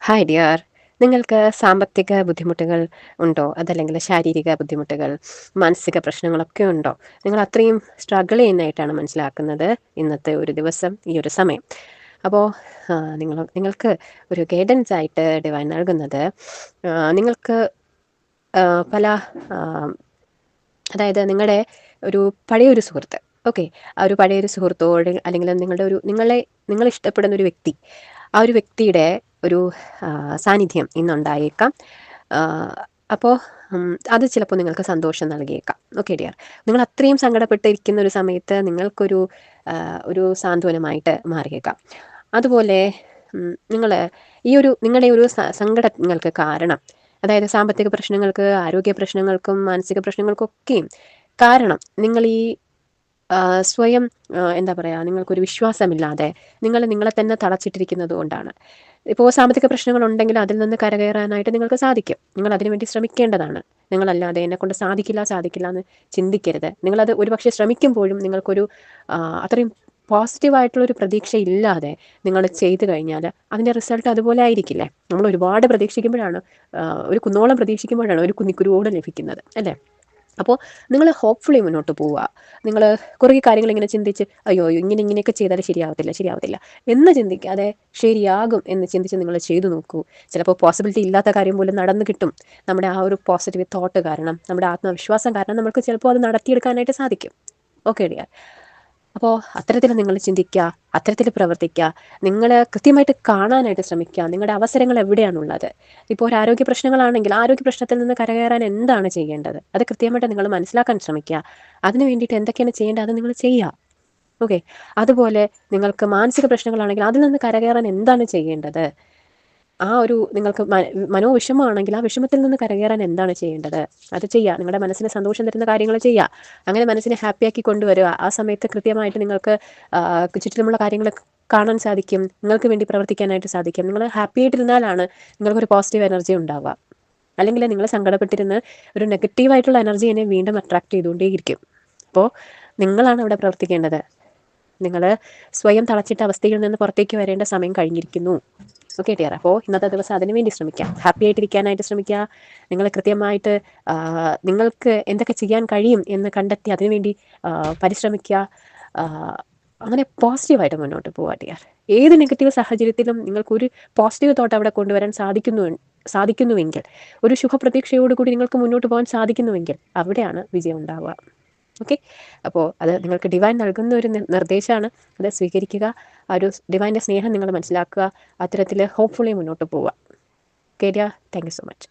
Hi dear. നിങ്ങൾക്ക് സാമ്പത്തിക ബുദ്ധിമുട്ടുകൾ ഉണ്ടോ? അതല്ലെങ്കിൽ ശാരീരിക ബുദ്ധിമുട്ടുകൾ, മാനസിക പ്രശ്നങ്ങളൊക്കെ ഉണ്ടോ? നിങ്ങൾ അത്രയും സ്ട്രഗിൾ ചെയ്യുന്നതായിട്ടാണ് മനസ്സിലാക്കുന്നത് ഇന്നത്തെ ഒരു ദിവസം, ഈ ഒരു സമയം. അപ്പോൾ നിങ്ങൾക്ക് ഒരു ഗൈഡൻസ് ആയിട്ട് ഡിവൈൻ നൽകുന്നത്, നിങ്ങൾക്ക് ആ, പല ആ, അതായത് നിങ്ങളുടെ ഒരു പഴയൊരു സുഹൃത്ത്, ഓക്കെ, ആ ഒരു പഴയൊരു സുഹൃത്തോട് അല്ലെങ്കിൽ നിങ്ങൾ ഇഷ്ടപ്പെടുന്ന ഒരു വ്യക്തി, ആ ഒരു വ്യക്തിയുടെ ഒരു സാന്നിധ്യം ഇന്നുണ്ടായേക്കാം. അപ്പോൾ അത് ചിലപ്പോൾ നിങ്ങൾക്ക് സന്തോഷം നൽകിയേക്കാം. Okay dear. നിങ്ങൾ അത്രയും സങ്കടപ്പെട്ടിരിക്കുന്ന ഒരു സമയത്ത് നിങ്ങൾക്കൊരു ഒരു സാന്ത്വനമായിട്ട് മാറിയേക്കാം. അതുപോലെ നിങ്ങൾ നിങ്ങളുടെ ഒരു സങ്കടങ്ങൾക്ക് കാരണം, അതായത് സാമ്പത്തിക പ്രശ്നങ്ങൾക്ക്, ആരോഗ്യ പ്രശ്നങ്ങൾക്കും മാനസിക പ്രശ്നങ്ങൾക്കൊക്കെയും കാരണം നിങ്ങൾ ഈ സ്വയം എന്താ പറയുക, നിങ്ങൾക്കൊരു വിശ്വാസമില്ലാതെ നിങ്ങളെ തന്നെ തളച്ചിട്ടിരിക്കുന്നത് കൊണ്ടാണ്. ഇപ്പോൾ സാമ്പത്തിക പ്രശ്നങ്ങളുണ്ടെങ്കിൽ അതിൽ നിന്ന് കരകയറാനായിട്ട് നിങ്ങൾക്ക് സാധിക്കും. നിങ്ങൾ അതിനുവേണ്ടി ശ്രമിക്കേണ്ടതാണ്. നിങ്ങളല്ലാതെ എന്നെക്കൊണ്ട് സാധിക്കില്ല സാധിക്കില്ല എന്ന് ചിന്തിക്കരുത്. നിങ്ങളത് ഒരുപക്ഷെ ശ്രമിക്കുമ്പോഴും നിങ്ങൾക്കൊരു അത്രയും പോസിറ്റീവായിട്ടുള്ളൊരു പ്രതീക്ഷ ഇല്ലാതെ നിങ്ങൾ ചെയ്തു കഴിഞ്ഞാൽ അതിൻ്റെ റിസൾട്ട് അതുപോലെ ആയിരിക്കില്ലേ? നമ്മൾ ഒരുപാട് പ്രതീക്ഷിക്കുമ്പോഴാണ്, ഒരു കുന്നോളം പ്രതീക്ഷിക്കുമ്പോഴാണ് ഒരു കുന്നിക്കുരുവോടെ ലഭിക്കുന്നത്, അല്ലേ? അപ്പോൾ നിങ്ങൾ ഹോപ്പ്ഫുള്ളി മുന്നോട്ട് പോവുക. നിങ്ങൾ കുറേ കാര്യങ്ങൾ ഇങ്ങനെ ചിന്തിച്ച് അയ്യോ ഇങ്ങനെയൊക്കെ ചെയ്താൽ ശരിയാവത്തില്ല എന്ന് ചിന്തിക്കാതെ ശരിയാകും എന്ന് ചിന്തിച്ച് നിങ്ങൾ ചെയ്തു നോക്കൂ. ചിലപ്പോൾ പോസിബിലിറ്റി ഇല്ലാത്ത കാര്യം പോലും നടന്നു കിട്ടും. നമ്മുടെ ആ ഒരു പോസിറ്റീവ് തോട്ട് കാരണം, നമ്മുടെ ആത്മവിശ്വാസം കാരണം നമുക്ക് ചിലപ്പോൾ അത് നടത്തിയെടുക്കാനായിട്ട് സാധിക്കും. Okay dear. അപ്പോൾ അത്തരത്തിൽ നിങ്ങൾ ചിന്തിക്കുക, അത്തരത്തിൽ പ്രവർത്തിക്കുക, നിങ്ങൾ കൃത്യമായിട്ട് കാണാനായിട്ട് ശ്രമിക്കുക നിങ്ങളുടെ അവസരങ്ങൾ എവിടെയാണുള്ളത്. ഇപ്പോൾ ഒരു ആരോഗ്യ പ്രശ്നങ്ങളാണെങ്കിൽ ആരോഗ്യ പ്രശ്നത്തിൽ നിന്ന് കരകയറാൻ എന്താണ് ചെയ്യേണ്ടത് അത് കൃത്യമായിട്ട് നിങ്ങൾ മനസ്സിലാക്കാൻ ശ്രമിക്കുക. അതിന് വേണ്ടിയിട്ട് എന്തൊക്കെയാണ് ചെയ്യേണ്ടത് അത് നിങ്ങൾ ചെയ്യുക. ഓക്കെ. അതുപോലെ നിങ്ങൾക്ക് മാനസിക പ്രശ്നങ്ങളാണെങ്കിൽ അതിൽ നിന്ന് കരകയറാൻ എന്താണ് ചെയ്യേണ്ടത്, ആ ഒരു നിങ്ങൾക്ക് മനോവിഷമമാണെങ്കിൽ ആ വിഷമത്തിൽ നിന്ന് കരകയറാൻ എന്താണ് ചെയ്യേണ്ടത് അത് ചെയ്യുക. നിങ്ങളുടെ മനസ്സിന് സന്തോഷം തരുന്ന കാര്യങ്ങൾ ചെയ്യുക. അങ്ങനെ മനസ്സിനെ ഹാപ്പിയാക്കി കൊണ്ടുവരിക. ആ സമയത്ത് കൃത്യമായിട്ട് നിങ്ങൾക്ക് ചുറ്റിലുമുള്ള കാര്യങ്ങൾ കാണാൻ സാധിക്കും. നിങ്ങൾക്ക് വേണ്ടി പ്രവർത്തിക്കാനായിട്ട് സാധിക്കും. നിങ്ങൾ ഹാപ്പി ആയിട്ടിരുന്നാലാണ് നിങ്ങൾക്കൊരു പോസിറ്റീവ് എനർജി ഉണ്ടാവുക. അല്ലെങ്കിൽ നിങ്ങൾ സങ്കടപ്പെട്ടിരുന്ന് ഒരു നെഗറ്റീവായിട്ടുള്ള എനർജി എന്നെ വീണ്ടും അട്രാക്ട് ചെയ്തുകൊണ്ടേയിരിക്കും. അപ്പോൾ നിങ്ങളാണ് അവിടെ പ്രവർത്തിക്കേണ്ടത്. നിങ്ങൾ സ്വയം തളച്ചിട്ട അവസ്ഥയിൽ നിന്ന് പുറത്തേക്ക് വരേണ്ട സമയം കഴിഞ്ഞിരിക്കുന്നു. Okay dear. അപ്പോൾ ഇന്നത്തെ ദിവസം അതിനു വേണ്ടി ശ്രമിക്കാം, ഹാപ്പി ആയിട്ടിരിക്കാനായിട്ട് ശ്രമിക്കുക. നിങ്ങൾ കൃത്യമായിട്ട് നിങ്ങൾക്ക് എന്തൊക്കെ ചെയ്യാൻ കഴിയും എന്ന് കണ്ടെത്തി അതിനുവേണ്ടി പരിശ്രമിക്കുക. അങ്ങനെ പോസിറ്റീവായിട്ട് മുന്നോട്ട് പോവുക ഡിയർ. ഏത് നെഗറ്റീവ് സാഹചര്യത്തിലും നിങ്ങൾക്കൊരു പോസിറ്റീവ് തോട്ട് അവിടെ കൊണ്ടുവരാൻ സാധിക്കുന്നുവെങ്കിൽ, ഒരു ശുഭപ്രതീക്ഷയോടുകൂടി നിങ്ങൾക്ക് മുന്നോട്ട് പോകാൻ സാധിക്കുന്നുവെങ്കിൽ അവിടെയാണ് വിജയം ഉണ്ടാവുക. ഓക്കെ. അപ്പോൾ അത് നിങ്ങൾക്ക് ഡിവൈൻ നൽകുന്ന ഒരു നിർദ്ദേശമാണ്. അത് സ്വീകരിക്കുക. ആ ഒരു ഡിവൈൻ്റെ സ്നേഹം നിങ്ങൾ മനസ്സിലാക്കുക. അത്തരത്തിൽ ഹോപ്പ്ഫുള്ളി മുന്നോട്ട് പോവുക. Okay dear. Thank you so much.